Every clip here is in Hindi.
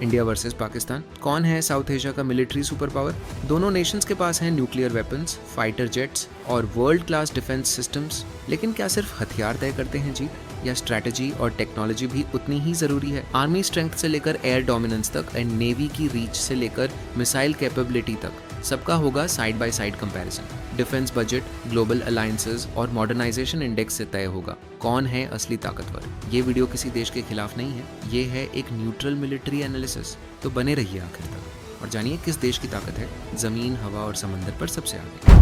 India versus Pakistan. कौन है साउथ एशिया का मिलिट्री सुपर पावर? दोनों नेशंस के पास हैं न्यूक्लियर वेपन्स, फाइटर जेट्स और वर्ल्ड क्लास डिफेंस सिस्टम्स। लेकिन क्या सिर्फ हथियार तय करते हैं जीत, या स्ट्रैटेजी और टेक्नोलॉजी भी उतनी ही जरूरी है? आर्मी स्ट्रेंथ से लेकर एयर डोमिनेंस तक एंड नेवी की रीच से लेकर मिसाइल कैपेबिलिटी तक सबका होगा side by side comparison. Defence budget, global alliances और मॉडर्नाइजेशन इंडेक्स से तय होगा कौन है असली ताकतवर। ये वीडियो किसी देश के खिलाफ नहीं है, ये है एक न्यूट्रल मिलिट्री एनालिसिस। तो बने रहिए आखिर तक और जानिए किस देश की ताकत है जमीन, हवा और समंदर पर सबसे आगे।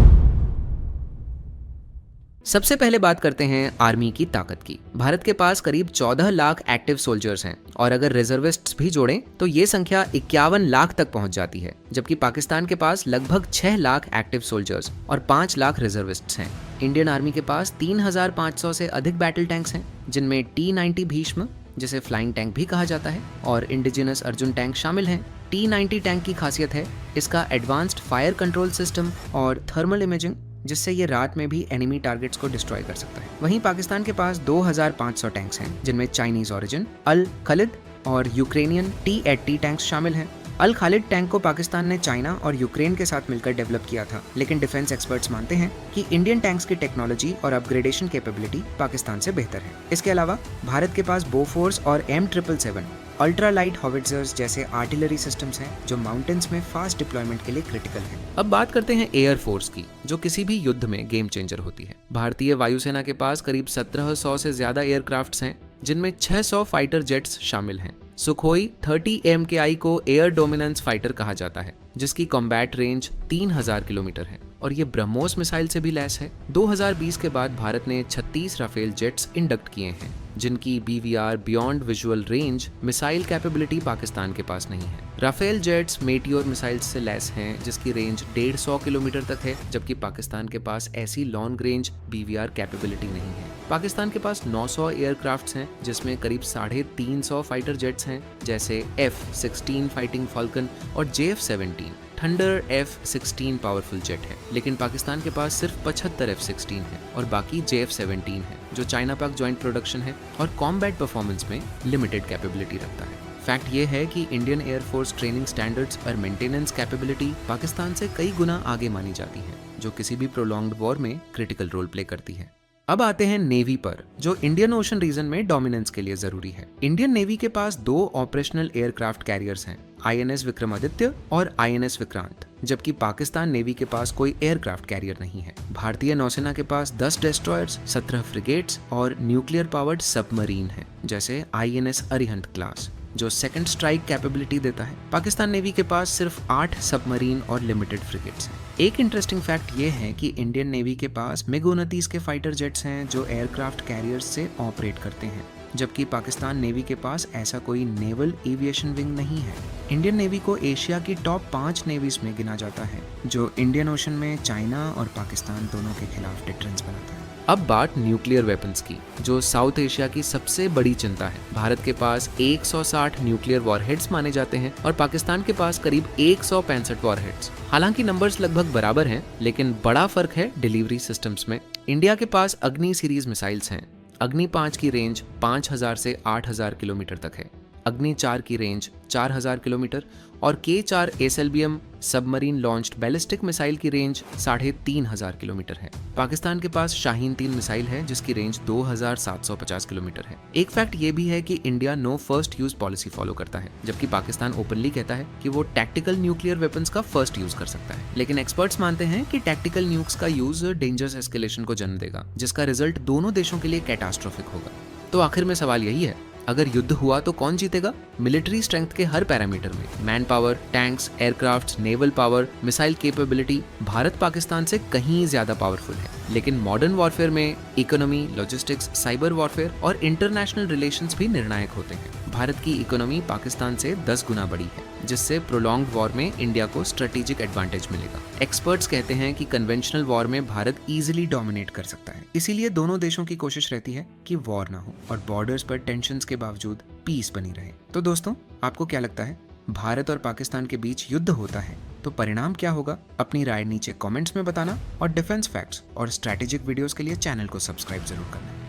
सबसे पहले बात करते हैं आर्मी की ताकत की। भारत के पास करीब 14 लाख एक्टिव सोल्जर्स हैं और अगर रिजर्विस्ट्स भी जोड़ें तो ये संख्या 51 लाख तक पहुंच जाती है, जबकि पाकिस्तान के पास लगभग 6 लाख एक्टिव सोल्जर्स और 5 लाख रिजर्विस्ट्स हैं। इंडियन आर्मी के पास 3500 से अधिक बैटल टैंक्स हैं, जिनमें T-90 भीष्म, जिसे फ्लाइंग टैंक भी कहा जाता है, और इंडिजिनस अर्जुन टैंक शामिल हैं। T-90 टैंक की खासियत है इसका एडवांस्ड फायर कंट्रोल सिस्टम और थर्मल इमेजिंग, जिससे ये रात में भी एनिमी टारगेट्स को डिस्ट्रॉय कर सकता है। वहीं पाकिस्तान के पास 2500 टैंक्स हैं, जिनमें चाइनीज ओरिजिन अल खालिद और यूक्रेनियन T-80 टैंक्स शामिल हैं। अल खालिद टैंक को पाकिस्तान ने चाइना और यूक्रेन के साथ मिलकर डेवलप किया था, लेकिन डिफेंस एक्सपर्ट्स मानते हैं कि इंडियन टैंक्स की टेक्नोलॉजी और अपग्रेडेशन कैपेबिलिटी पाकिस्तान से बेहतर है। इसके अलावा भारत के पास बोफोर्स और M777 अल्ट्रा लाइट हॉविट्जर्स जैसे आर्टिलरी सिस्टम्स हैं, जो माउंटेन्स में फास्ट डिप्लॉयमेंट के लिए क्रिटिकल हैं। अब बात करते हैं एयर फोर्स की, जो किसी भी युद्ध में गेम चेंजर होती है। भारतीय वायुसेना के पास करीब 1700 से ज्यादा एयरक्राफ्ट्स हैं, जिनमें 600 फाइटर जेट्स शामिल हैं। सुखोई 30 MKI को एयर डोमिनेंस फाइटर कहा जाता है, जिसकी कॉम्बैट रेंज 3000 किलोमीटर है और ये ब्रह्मोस मिसाइल से भी लैस है। 2020 के बाद भारत ने 36 राफेल जेट्स इंडक्ट किए हैं, जिनकी BVR beyond visual range missile capability Pakistan के पास नहीं है। राफेल जेट्स मेटियोर मिसाइल्स से लैस हैं, जिसकी रेंज 150 किलोमीटर तक है, जबकि पाकिस्तान के पास ऐसी लॉन्ग रेंज BVR कैपेबिलिटी नहीं है। पाकिस्तान के पास 900 एयरक्राफ्ट्स हैं, जिसमें करीब 350 फाइटर जेट्स हैं, जैसे F-16 फाइटिंग फाल्कन और JF-17। Thunder F-16 powerful jet है, लेकिन पाकिस्तान के पास सिर्फ 75 F-16 है और बाकी JF-17 है, जो चाइना पाक ज्वाइंट प्रोडक्शन है और कॉम्बैट परफॉर्मेंस में लिमिटेड कैपेबिलिटी रखता है। फैक्ट ये है कि इंडियन एयरफोर्स ट्रेनिंग स्टैंडर्ड्स और मेंटेनेंस कैपेबिलिटी पाकिस्तान से कई गुना आगे मानी जाती है, जो किसी भी प्रोलॉन्ग्ड वॉर में क्रिटिकल रोल प्ले करती है। अब आते हैं नेवी पर, जो इंडियन ओशन रीजन में डोमिनेंस के लिए जरूरी है। इंडियन नेवी के पास 2 ऑपरेशनल एयरक्राफ्ट कैरियर्स हैं, INS विक्रमादित्य और INS विक्रांत, जबकि पाकिस्तान नेवी के पास कोई एयरक्राफ्ट कैरियर नहीं है। भारतीय नौसेना के पास 10 डेस्ट्रॉयर्स, 17 फ्रिगेट्स और न्यूक्लियर पावर्ड सबमरीन है, जैसे INS अरिहंत क्लास, जो सेकंड स्ट्राइक कैपेबिलिटी देता है। पाकिस्तान नेवी के पास सिर्फ 8 सबमरीन और लिमिटेड फ्रिगेट्स हैं। एक इंटरेस्टिंग फैक्ट ये है कि इंडियन नेवी के पास MiG-29 के फाइटर जेट्स हैं, जो एयरक्राफ्ट कैरियर्स से ऑपरेट करते हैं, जबकि पाकिस्तान नेवी के पास ऐसा कोई नेवल एविएशन विंग नहीं है। इंडियन नेवी को एशिया की टॉप 5 नेवीज में गिना जाता है, जो इंडियन ओशन में चाइना और पाकिस्तान दोनों के खिलाफ डिफरेंस बनाता है। अब बात न्यूक्लियर वेपन्स की, जो साउथ एशिया की सबसे बड़ी चिंता है। भारत के पास 160 न्यूक्लियर वॉरहेड्स माने जाते हैं और पाकिस्तान के पास करीब 165 वॉरहेड्स। हालांकि नंबर्स लगभग बराबर हैं, लेकिन बड़ा फर्क है डिलीवरी सिस्टम्स में। इंडिया के पास अग्नि सीरीज मिसाइल्स हैं। अग्नि 5 की रेंज 5000 से 8000 किलोमीटर तक है, अग्नि 4 की रेंज 4000 किलोमीटर और K4 SLBM submarine launched ballistic missile की रेंज 3500 किलोमीटर है। पाकिस्तान के पास शाहीन 3 मिसाइल है, जिसकी रेंज 2750 किलोमीटर है। एक फैक्ट ये भी है कि India no first use policy follow करता है, जबकि पाकिस्तान ओपनली कहता है कि वो टैक्टिकल न्यूक्लियर वेपन्स का फर्स्ट यूज कर सकता है। लेकिन एक्सपर्ट्स मानते हैं कि टैक्टिकल न्यूक्स का यूज डेंजरस एस्केलेशन को जन्म देगा, जिसका रिजल्ट दोनों देशों के लिए कैटास्ट्रोफिक होगा। तो आखिर में सवाल यही है, अगर युद्ध हुआ तो कौन जीतेगा? मिलिट्री स्ट्रेंथ के हर पैरामीटर में, man power, tanks, aircraft, naval power, missile capability, Bharat Pakistan से कहीं ज्यादा पावरफुल है। लेकिन मॉडर्न वॉरफेयर में इकोनॉमी, लॉजिस्टिक्स, साइबर वॉरफेयर और इंटरनेशनल रिलेशंस भी निर्णायक होते हैं। भारत की इकोनॉमी पाकिस्तान से 10 गुना बड़ी है, जिससे प्रोलॉन्ग्ड वॉर में इंडिया को स्ट्रेटेजिक एडवांटेज मिलेगा। एक्सपर्ट्स कहते हैं कि कन्वेंशनल वॉर में भारत इजीली डोमिनेट कर सकता है। इसीलिए दोनों देशों की कोशिश रहती है कि वॉर ना हो और बॉर्डर्स पर टेंशंस के बावजूद पीस बनी रहे। तो दोस्तों, आपको क्या लगता है, भारत और पाकिस्तान के बीच युद्ध होता है तो परिणाम क्या होगा? अपनी राय नीचे कमेंट्स में बताना और डिफेंस फैक्ट्स और स्ट्रैटेजिक वीडियोस के लिए चैनल को सब्सक्राइब जरूर करना।